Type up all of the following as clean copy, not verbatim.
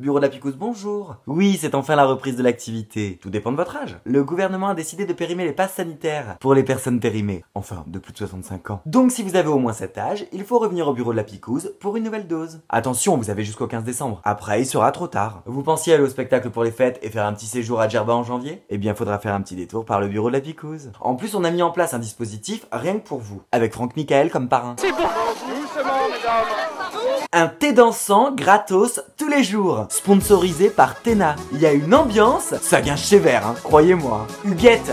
Bureau de la Picouse, bonjour. Oui, c'est enfin la reprise de l'activité. Tout dépend de votre âge. Le gouvernement a décidé de périmer les passes sanitaires pour les personnes périmées. Enfin, de plus de 65 ans. Donc si vous avez au moins cet âge, il faut revenir au bureau de la Picouse pour une nouvelle dose. Attention, vous avez jusqu'au 15 décembre. Après, il sera trop tard. Vous pensiez aller au spectacle pour les fêtes et faire un petit séjour à Djerba en janvier? Eh bien, faudra faire un petit détour par le bureau de la Picouse. En plus, on a mis en place un dispositif rien que pour vous, avec Franck Michael comme parrain. C'est bon. Doucement, mesdames. Un thé dansant gratos tous les jours, sponsorisé par Tena. Il y a une ambiance, ça vient chez Vert, hein, croyez-moi. Huguette,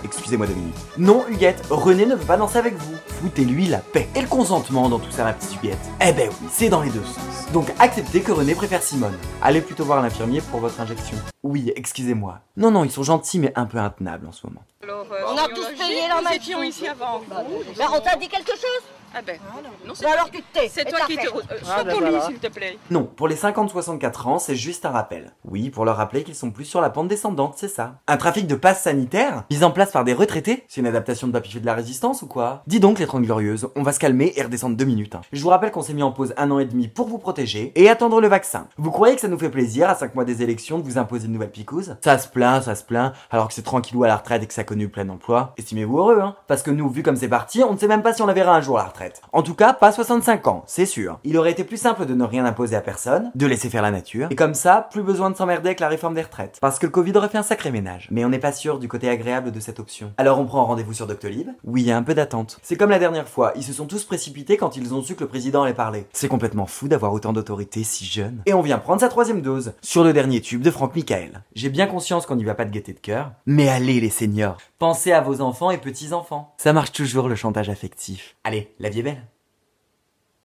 excusez-moi 2 minutes. Non, Huguette, René ne veut pas danser avec vous. Foutez-lui la paix. Et le consentement dans tout ça, ma petite Huguette? Eh ben oui, c'est dans les deux sens. Donc acceptez que René préfère Simone. Allez plutôt voir l'infirmier pour votre injection. Oui, excusez-moi. Non, ils sont gentils mais un peu intenables en ce moment. Alors, on a tous payé la Nous étions ici avant. Mais on t'a dit quelque chose? Ah ben, non, c'est Alors tu te tais. toi qui te... Choco-lui, s'il te plaît. Non, pour les 50-64 ans, c'est juste un rappel. Oui, pour leur rappeler qu'ils sont plus sur la pente descendante, c'est ça. Un trafic de passes sanitaires, mis en place par des retraités? C'est une adaptation de Papy fait de la résistance ou quoi? Dis donc les 30 glorieuses, on va se calmer et redescendre 2 minutes. Hein. Je vous rappelle qu'on s'est mis en pause 1 an et demi pour vous protéger et attendre le vaccin. Vous croyez que ça nous fait plaisir à 5 mois des élections de vous imposer une nouvelle picouse? Ça se plaint, alors que c'est tranquillou à la retraite et que ça a connu le plein emploi. Estimez-vous heureux, hein? Parce que nous, vu comme c'est parti, on ne sait même pas si on la verra un jour à la retraite. En tout cas, pas 65 ans, c'est sûr. Il aurait été plus simple de ne rien imposer à personne, de laisser faire la nature, et comme ça, plus besoin de s'emmerder avec la réforme des retraites. Parce que le Covid aurait fait un sacré ménage. Mais on n'est pas sûr du côté agréable de cette option. Alors on prend rendez-vous sur Doctolib? Oui, il y a un peu d'attente. C'est comme la dernière fois, ils se sont tous précipités quand ils ont su que le président allait parler. C'est complètement fou d'avoir autant d'autorité si jeune. Et on vient prendre sa 3e dose, sur le dernier tube de Franck Michael. J'ai bien conscience qu'on n'y va pas de gaieté de cœur, mais allez les seniors, pensez à vos enfants et petits-enfants. Ça marche toujours le chantage affectif. Allez, la vie est belle.